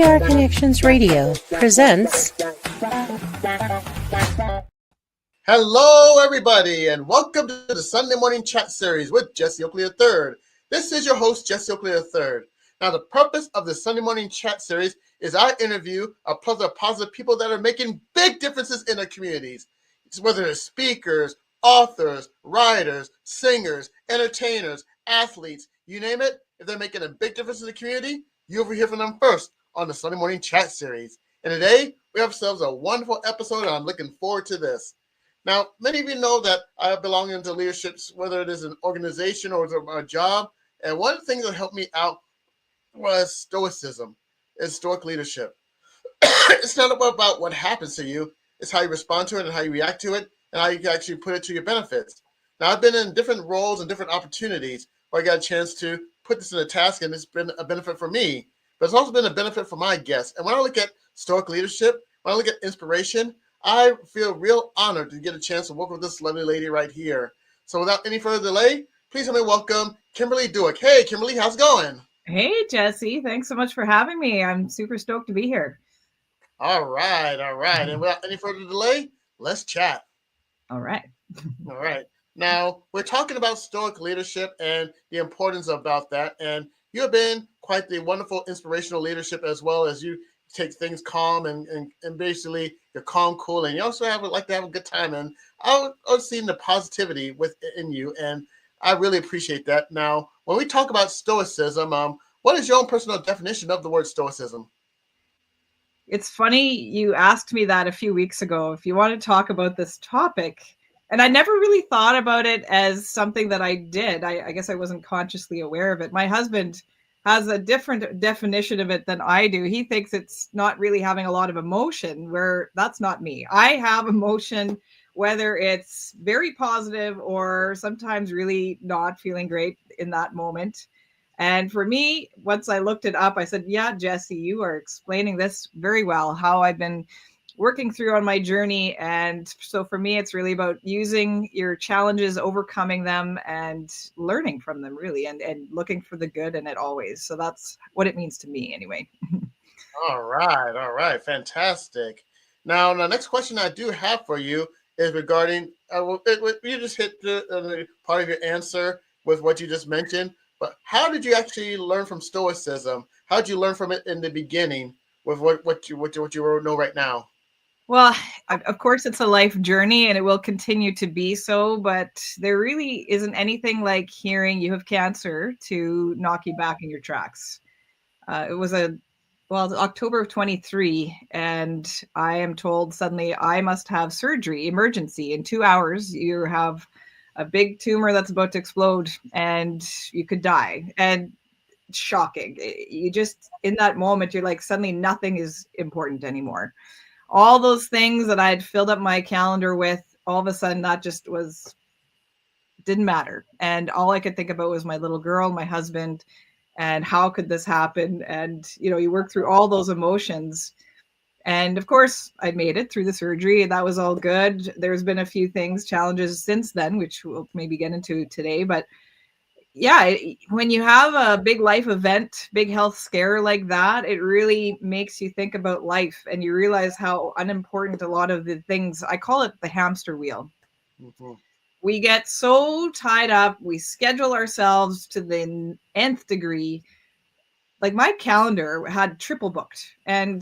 PR Connections Radio presents. Hello, everybody, and welcome to the Sunday Morning Chat Series with Jesse Oakley III. This is your host, Jesse Oakley III. Now, the purpose of the Sunday Morning Chat Series is I interview a plethora of positive people that are making big differences in their communities. It's whether it's speakers, authors, writers, singers, entertainers, athletes, you name it. If they're making a big difference in the community, you'll hear from them first on the Sunday Morning Chat Series. And today, we have ourselves a wonderful episode, and I'm looking forward to this. Now, many of you know that I belong into leadership, whether it is an organization or a job. And one of the things that helped me out was Stoicism and Stoic leadership. It's not about what happens to you. It's how you respond to it and how you react to it and how you can actually put it to your benefits. Now, I've been in different roles and different opportunities where I got a chance to put this in a task, and it's been a benefit for me. But it's also been a benefit for my guests. And when I look at Stoic leadership, when I look at inspiration, I feel real honored to get a chance to work with this lovely lady right here. So without any further delay, please help me welcome Kimberly Dueck. Hey, Kimberly, how's it going? Hey, Jesse. Thanks so much for having me. I'm super stoked to be here. All right. And without any further delay, let's chat. All right. Now, we're talking about Stoic leadership and the importance about that. And you have been quite the wonderful, inspirational leadership, as well as you take things calm and basically you're calm, cool, and you also like to have a good time. And I was seeing the positivity within you, and I really appreciate that. Now, when we talk about Stoicism, what is your own personal definition of the word Stoicism? It's funny you asked me that a few weeks ago if you want to talk about this topic. And I never really thought about it as something that I did. I guess I wasn't consciously aware of it. My husband has a different definition of it than I do. He thinks it's not really having a lot of emotion, where that's not me. I have emotion, whether it's very positive or sometimes really not feeling great in that moment. And for me, once I looked it up, I said, yeah, Jesse, you are explaining this very well, how I've been working through on my journey. And so for me, it's really about using your challenges, overcoming them, and learning from them, really, and looking for the good in it always. So that's what it means to me anyway. All right. Fantastic. Now, the next question I do have for you is regarding, you just hit the part of your answer with what you just mentioned, but how did you actually learn from Stoicism? How did you learn from it in the beginning with what you know right now? Well, of course, it's a life journey and it will continue to be so, but there really isn't anything like hearing you have cancer to knock you back in your tracks. It was October of 23, and I am told suddenly I must have surgery, emergency. In 2 hours, you have a big tumor that's about to explode and you could die. And it's shocking. You just, in that moment, you're like, suddenly nothing is important anymore. All those things that I'd filled up my calendar with, all of a sudden that just didn't matter. And all I could think about was my little girl, my husband, and how could this happen? And, you work through all those emotions. And of course, I made it through the surgery, and that was all good. There's been a few challenges since then, which we'll maybe get into today. But yeah, when you have a big life event, big health scare like that, it really makes you think about life, and you realize how unimportant a lot of the things, I call it the hamster wheel. Mm-hmm. We get so tied up, we schedule ourselves to the nth degree. Like my calendar had triple booked, and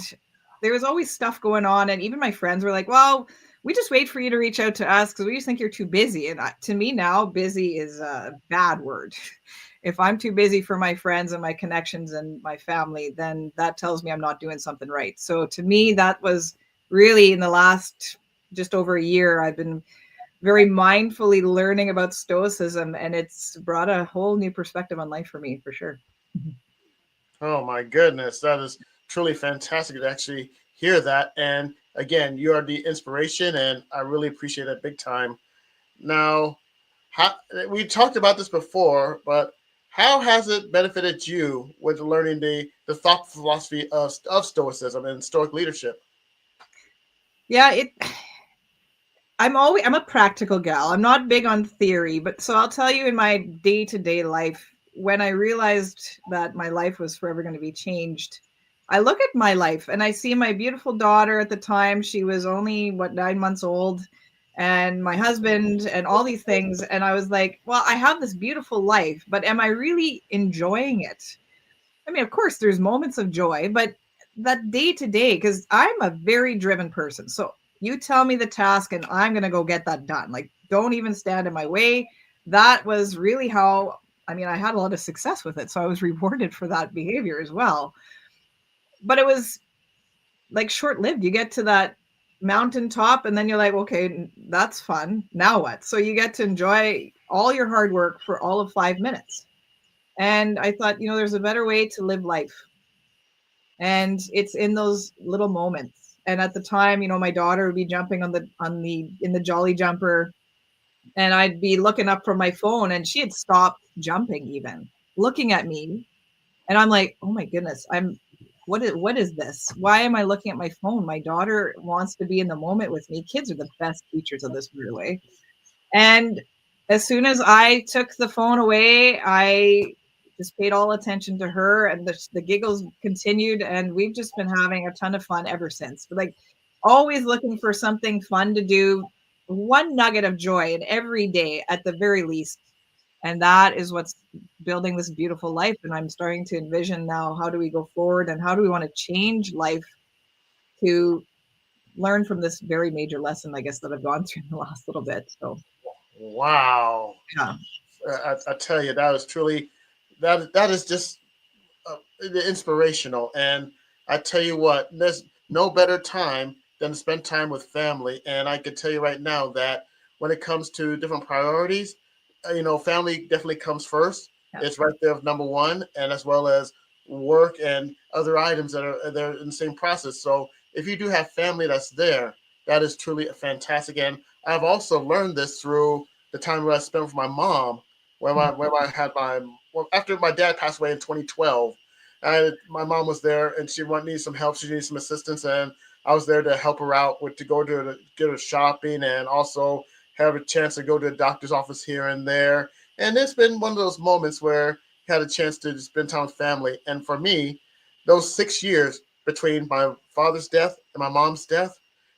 there was always stuff going on. And even my friends were like, well, we just wait for you to reach out to us because we just think you're too busy. And to me now, busy is a bad word. If I'm too busy for my friends and my connections and my family, then that tells me I'm not doing something right. So to me, that was really in the last just over a year, I've been very mindfully learning about Stoicism, and it's brought a whole new perspective on life for me, for sure. Oh my goodness, that is truly fantastic to actually hear that. And again, you are the inspiration, and I really appreciate that big time. Now, we talked about this before, but how has it benefited you with learning the thought philosophy of Stoicism and Stoic leadership? Yeah, I'm a practical gal. I'm not big on theory, but so I'll tell you, in my day-to-day life, when I realized that my life was forever going to be changed, I look at my life and I see my beautiful daughter at the time. She was only, 9 months old, and my husband and all these things. And I was like, well, I have this beautiful life, but am I really enjoying it? I mean, of course, there's moments of joy, but that day to day, because I'm a very driven person. So you tell me the task and I'm going to go get that done. Like, don't even stand in my way. That was really how, I mean, I had a lot of success with it. So I was rewarded for that behavior as well. But it was like short lived. You get to that mountaintop and then you're like, okay, that's fun. Now what? So you get to enjoy all your hard work for all of 5 minutes. And I thought, there's a better way to live life. And it's in those little moments. And at the time, my daughter would be jumping in the jolly jumper, and I'd be looking up from my phone, and she had stopped jumping, even looking at me. And I'm like, oh my goodness, what is this? Why am I looking at my phone? My daughter wants to be in the moment with me. Kids are the best teachers of this, by the way. And as soon as I took the phone away, I just paid all attention to her, and the giggles continued, and we've just been having a ton of fun ever since. But like, always looking for something fun to do, one nugget of joy in every day at the very least. And that is what's building this beautiful life. And I'm starting to envision now, how do we go forward and how do we want to change life to learn from this very major lesson, I guess, that I've gone through in the last little bit. So, Wow. yeah. I tell you, that is truly, that is just inspirational. And I tell you what, there's no better time than to spend time with family. And I can tell you right now that when it comes to different priorities, family definitely comes first. Yeah. It's right there with number one, and as well as work and other items that are they're in the same process. So if you do have family that's there, that is truly fantastic. And I've also learned this through the time where I spent with my mom, where I had after my dad passed away in 2012. My mom was there, and she needed some help. She needed some assistance, and I was there to help her out with to go to get her shopping, and also have a chance to go to the doctor's office here and there. And it's been one of those moments where I had a chance to spend time with family. And for me, those 6 years between my father's death and my mom's death,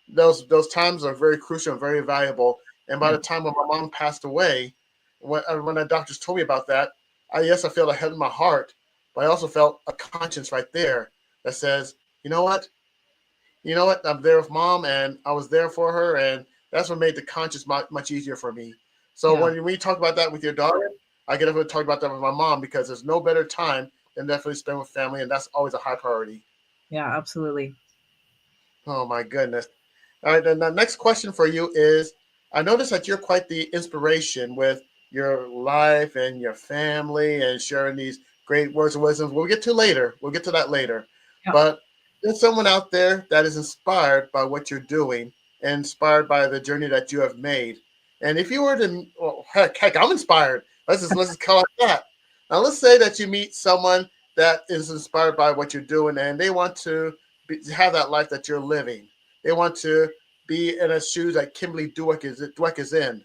those times are very crucial and very valuable. And by Yeah. the time when my mom passed away, when the doctors told me about that, I felt a head in my heart, but I also felt a conscience right there that says, I'm there with mom, and I was there for her, and that's what made the conscience much easier for me. So Yeah. when we talk about that with your daughter, I get up and talk about that with my mom, because there's no better time than definitely spend with family, and that's always a high priority. Yeah, absolutely. Oh my goodness. All right, then the next question for you is, I noticed that you're quite the inspiration with your life and your family and sharing these great words of wisdom. We'll get to later. We'll get to that later. Yeah. But there's someone out there that is inspired by what you're doing and inspired by the journey that you have made. And if you were to, well, heck, I'm inspired. Let's just call it that. Now let's say that you meet someone that is inspired by what you're doing, and they want to have that life that you're living. They want to be in a shoes that Kimberly Dueck is in.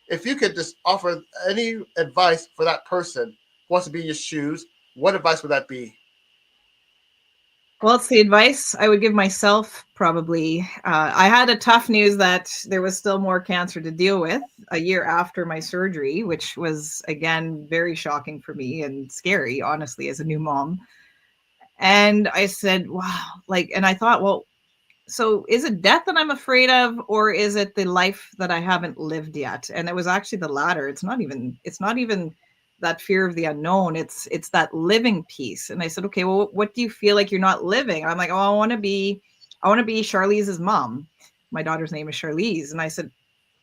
If you could just offer any advice for that person who wants to be in your shoes, what advice would that be? Well, it's the advice I would give myself probably. I had a tough news that there was still more cancer to deal with a year after my surgery, which was, again, very shocking for me and scary, honestly, as a new mom. And I said, wow, and I thought, well, so is it death that I'm afraid of, or is it the life that I haven't lived yet? And it was actually the latter. It's not even that fear of the unknown. It's that living piece. And I said, okay, well, what do you feel like you're not living? I'm like, oh, I want to be Charlize's mom. My daughter's name is Charlize. And I said,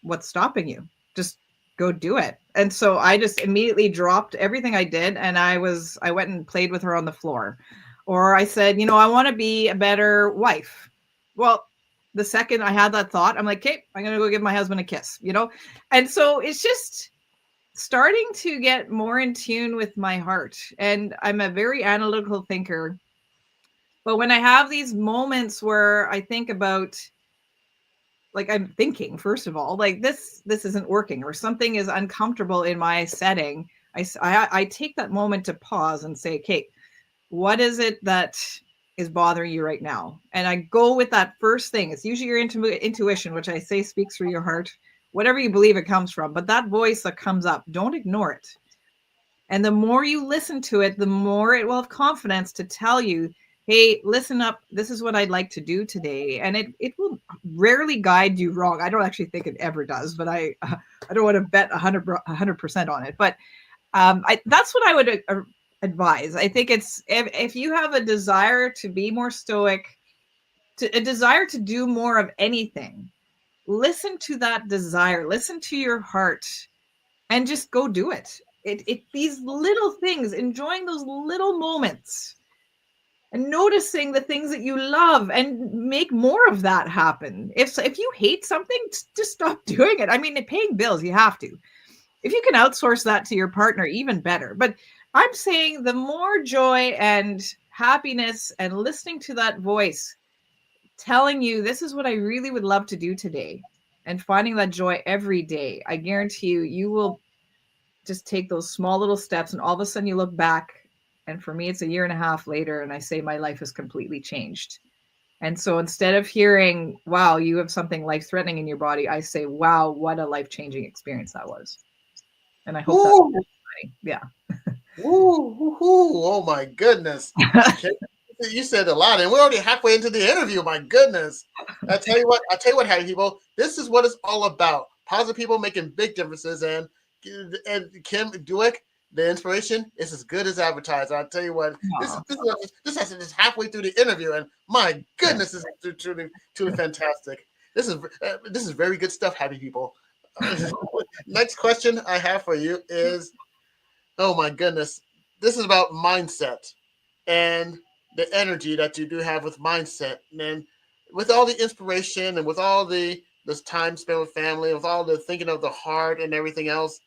what's stopping you? Just go do it. And so I just immediately dropped everything I did, and I went and played with her on the floor. Or I said, I want to be a better wife. Well, the second I had that thought, I'm like, okay, I'm going to go give my husband a kiss. And so it's just starting to get more in tune with my heart. And I'm a very analytical thinker. But when I have these moments where I think about, I'm thinking, first of all, this isn't working, or something is uncomfortable in my setting, I take that moment to pause and say, okay, what is it that is bothering you right now. And I go with that first thing. It's usually your intuition, which I say speaks through your heart, whatever you believe it comes from. But that voice that comes up, don't ignore it. And the more you listen to it, the more it will have confidence to tell you, hey, listen up. This is what I'd like to do today. And it will rarely guide you wrong. I don't actually think it ever does, but I don't want to bet 100% on it. But that's what I would advise. I think it's if you have a desire to be more stoic, a desire to do more of anything, listen to that desire, listen to your heart, and just go do it. These little things, enjoying those little moments and noticing the things that you love, and make more of that happen. If you hate something, just stop doing it. I mean, paying bills, you have to. If you can outsource that to your partner, even better. But I'm saying the more joy and happiness and listening to that voice telling you this is what I really would love to do today, and finding that joy every day, I guarantee you will just take those small little steps, and all of a sudden you look back, and for me it's a year and a half later, and I say my life has completely changed. And so instead of hearing, wow, you have something life-threatening in your body, I say, wow, what a life-changing experience that was. And I hope that's yeah. Woo, oh my goodness. You said a lot, and we're already halfway into the interview. My goodness. I tell you what, happy people, this is what it's all about. Positive people making big differences, and Kim Dueck, the inspiration is as good as advertised. I'll tell you what, this is halfway through the interview, and my goodness, this is truly fantastic. This is very good stuff, happy people. Next question I have for you is, oh my goodness, this is about mindset and the energy that you do have with mindset, and with all the inspiration and with all this time spent with family, with all the thinking of the heart and everything else.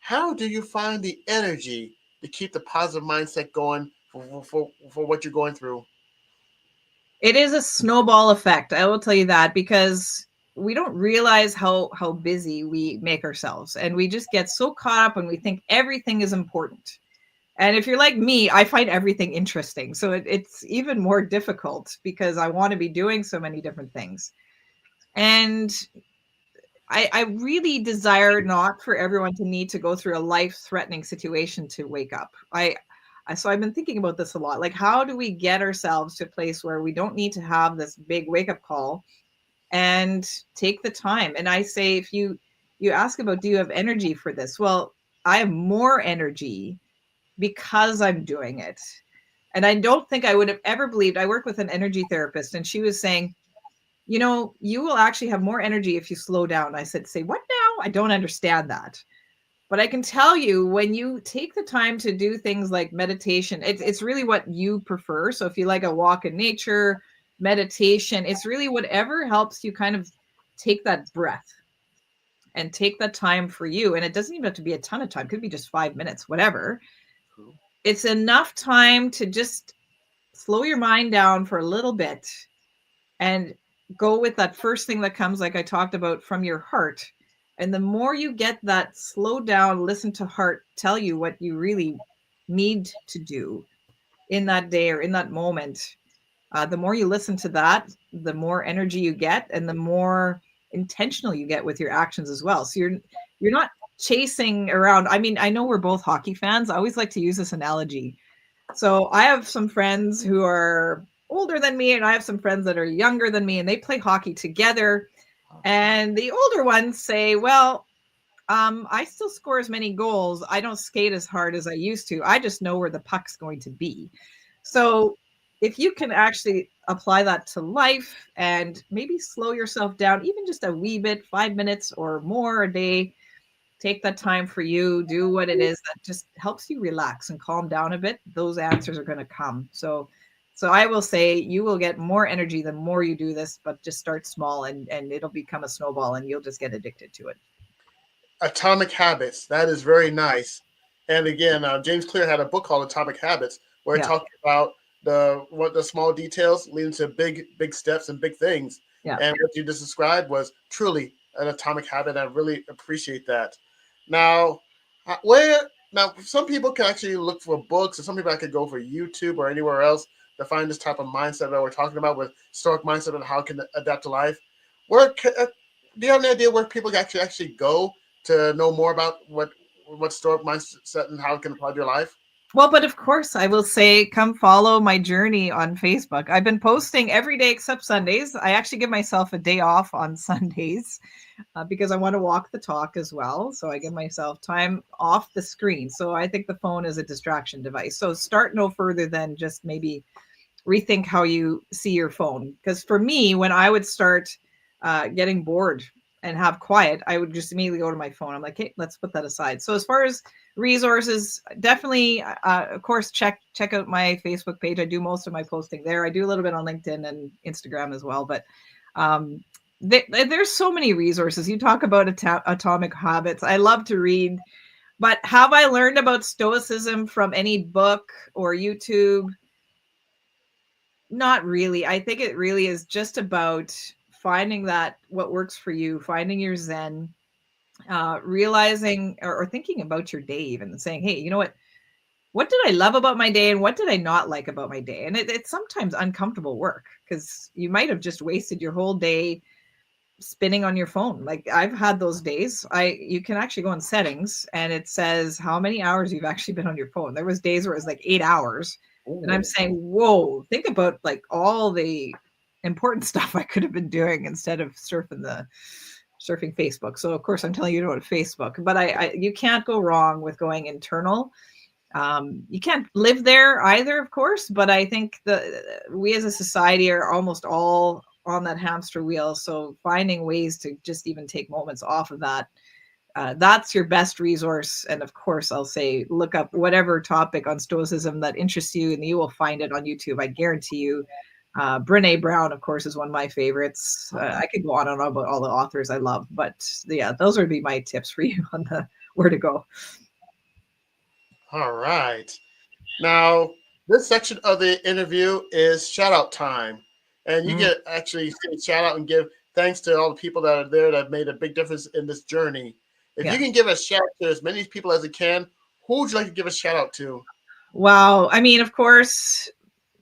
How do you find the energy to keep the positive mindset going for what you're going through? It is a snowball effect. I will tell you that, because we don't realize how busy we make ourselves, and we just get so caught up and we think everything is important. And if you're like me, I find everything interesting. So it's even more difficult because I want to be doing so many different things. And I really desire not for everyone to need to go through a life-threatening situation to wake up. So I've been thinking about this a lot. Like, how do we get ourselves to a place where we don't need to have this big wake-up call, and take the time? And I say, if you ask about, do you have energy for this? Well, I have more energy because I'm doing it. And I don't think I would have ever believed. I work with an energy therapist, and she was saying, you will actually have more energy if you slow down. I said, say what now? I don't understand that. But I can tell you, when you take the time to do things like meditation, it's really what you prefer. So if you like a walk in nature, meditation, it's really whatever helps you kind of take that breath and take that time for you. And it doesn't even have to be a ton of time. It could be just 5 minutes, whatever. It's enough time to just slow your mind down for a little bit and go with that first thing that comes, like I talked about, from your heart. And the more you get that slow down, listen to heart tell you what you really need to do in that day or in that moment, the more you listen to that, the more energy you get, and the more intentional you get with your actions as well. So you're not chasing around. I mean, I know we're both hockey fans. I always like to use this analogy. So I have some friends who are older than me, and I have some friends that are younger than me, and they play hockey together. And the older ones say, well, I still score as many goals. I don't skate as hard as I used to. I just know where the puck's going to be. So if you can actually apply that to life and maybe slow yourself down, even just a wee bit, 5 minutes or more a day, take that time for you, do what it is that just helps you relax and calm down a bit, those answers are going to come. So I will say you will get more energy the more you do this, but just start small, and it'll become a snowball, and you'll just get addicted to it. Atomic Habits. That is very nice. And again, James Clear had a book called Atomic Habits, where it talked about the small details leading to big steps and big things. Yeah. And what you just described was truly an atomic habit. I really appreciate that. Now, some people can actually look for books, or some people I could go for YouTube or anywhere else. define this type of mindset that we're talking about with Stoic mindset and how it can adapt to life. Where do you have an idea where people can actually go to know more about what Stoic mindset and how it can apply to your life? Well, but of course, I will say, come follow my journey on Facebook. I've been posting every day except Sundays. I actually give myself a day off on Sundays because I want to walk the talk as well. So I give myself time off the screen. So I think the phone is a distraction device. So start no further than just maybe rethink how you see your phone. Because for me, when I would start getting bored and have quiet, I would just immediately go to my phone. I'm like, hey, let's put that aside. So as far as resources, definitely, of course, check out my Facebook page. I do most of my posting there. I do a little bit on LinkedIn and Instagram as well. But there's so many resources. You talk about atomic habits. I love to read. But have I learned about Stoicism from any book or YouTube? Not really. I think it really is just about finding that what works for you, finding your Zen, realizing or thinking about your day, even and saying, hey, you know what did I love about my day and what did I not like about my day? And it's sometimes uncomfortable work because you might have just wasted your whole day spinning on your phone. Like I've had those days. You can actually go in settings and it says how many hours you've actually been on your phone. There was days where it was like 8 hours. And I'm saying, whoa, think about like all the important stuff I could have been doing instead of surfing Facebook. So of course I'm telling you to go to Facebook, but you can't go wrong with going internal. You can't live there either, of course, but I think we as a society are almost all on that hamster wheel. So finding ways to just even take moments off of that, that's your best resource. And of course, I'll say, look up whatever topic on Stoicism that interests you and you will find it on YouTube. I guarantee you. Brene Brown, of course, is one of my favorites. I could go on and on about all the authors I love, but yeah, those would be my tips for you on where to go. All right. Now, this section of the interview is shout out time. And you get actually shout out and give thanks to all the people that are there that have made a big difference in this journey. If you can give a shout out to as many people as you can, who would you like to give a shout out to? Wow. I mean, of course,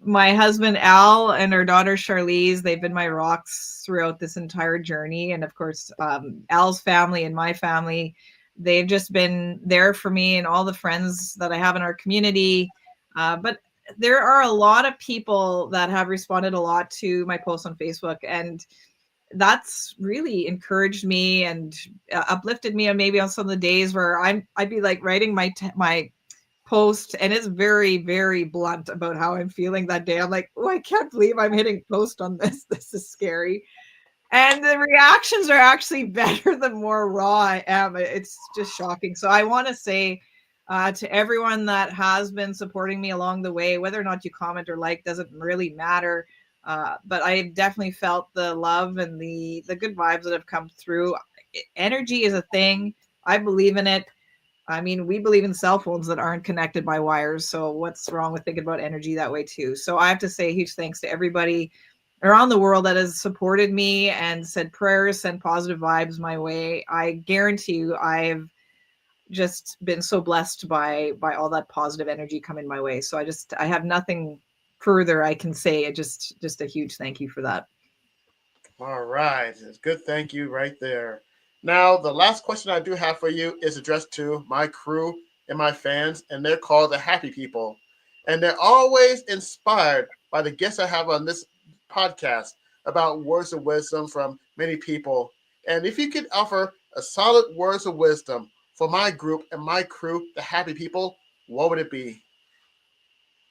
my husband, Al, and our daughter, Charlize, they've been my rocks throughout this entire journey. And of course, Al's family and my family, they've just been there for me and all the friends that I have in our community. But there are a lot of people that have responded a lot to my posts on Facebook, and that's really encouraged me and uplifted me. And maybe on some of the days where I'd be like writing my post and it's very, very blunt about how I'm feeling that day. I'm like, oh, I can't believe I'm hitting post on this. This is scary. And the reactions are actually better the more raw I am. It's just shocking. So I want to say to everyone that has been supporting me along the way, whether or not you comment or like doesn't really matter. But I've definitely felt the love and the good vibes that have come through. Energy is a thing. I believe in it. I mean, we believe in cell phones that aren't connected by wires. So what's wrong with thinking about energy that way too? So I have to say huge thanks to everybody around the world that has supported me and said prayers, sent positive vibes my way. I guarantee you I've just been so blessed by all that positive energy coming my way. So I have nothing further I can say. Just a huge thank you for that. All right. It's good. Thank you right there. Now, the last question I do have for you is addressed to my crew and my fans, and they're called the Happy People. And they're always inspired by the guests I have on this podcast about words of wisdom from many people. And if you could offer a solid words of wisdom for my group and my crew, the Happy People, what would it be?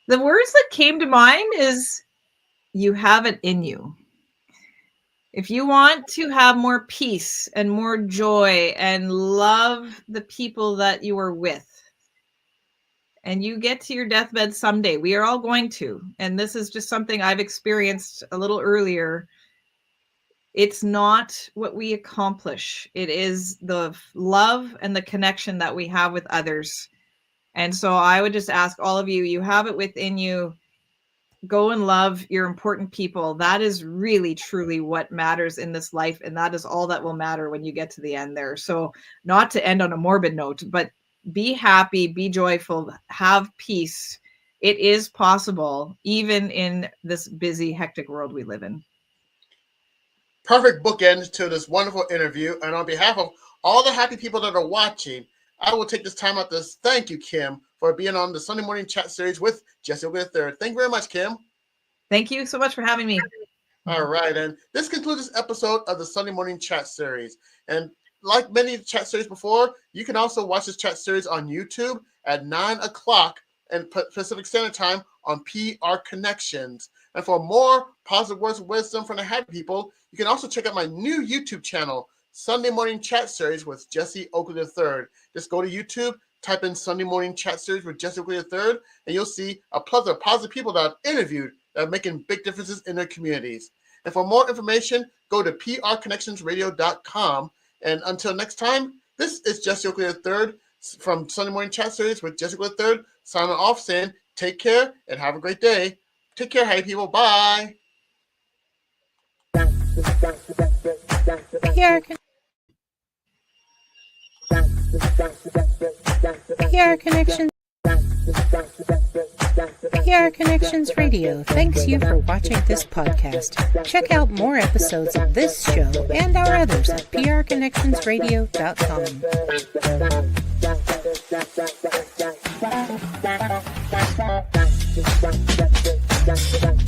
The words that came to mind is you have it in you. If you want to have more peace and more joy and love the people that you are with, and you get to your deathbed someday, we are all going to, and this is just something I've experienced a little earlier. It's not what we accomplish. It is the love and the connection that we have with others. And so I would just ask all of you, you have it within you. Go and love your important people. That is really, truly what matters in this life. And that is all that will matter when you get to the end there. So not to end on a morbid note, but be happy, be joyful, have peace, it is possible, even in this busy, hectic world we live in. Perfect bookend to this wonderful interview. And on behalf of all the happy people that are watching, I will take this time out to thank you, Kim, for being on the Sunday Morning Chat Series with Jesse Oakley III. Thank you very much, Kim. Thank you so much for having me. All right, and this concludes this episode of the Sunday Morning Chat Series. And like many chat series before, you can also watch this chat series on YouTube at 9 o'clock and Pacific Standard Time on PR Connections. And for more positive words of wisdom from the happy people, you can also check out my new YouTube channel, Sunday Morning Chat Series with Jesse Oakley III. Just go to YouTube, type in Sunday Morning Chat Series with Jesse Oakley III, and you'll see a plethora of positive people that I've interviewed that are making big differences in their communities. And for more information, go to prconnectionsradio.com. And until next time, this is Jesse Oakley III from Sunday Morning Chat Series with Jesse Oakley III, signing off saying take care and have a great day. Take care, happy people. Bye. PR Connections Radio thanks you for watching this podcast. Check out more episodes of this show and our others at prconnectionsradio.com.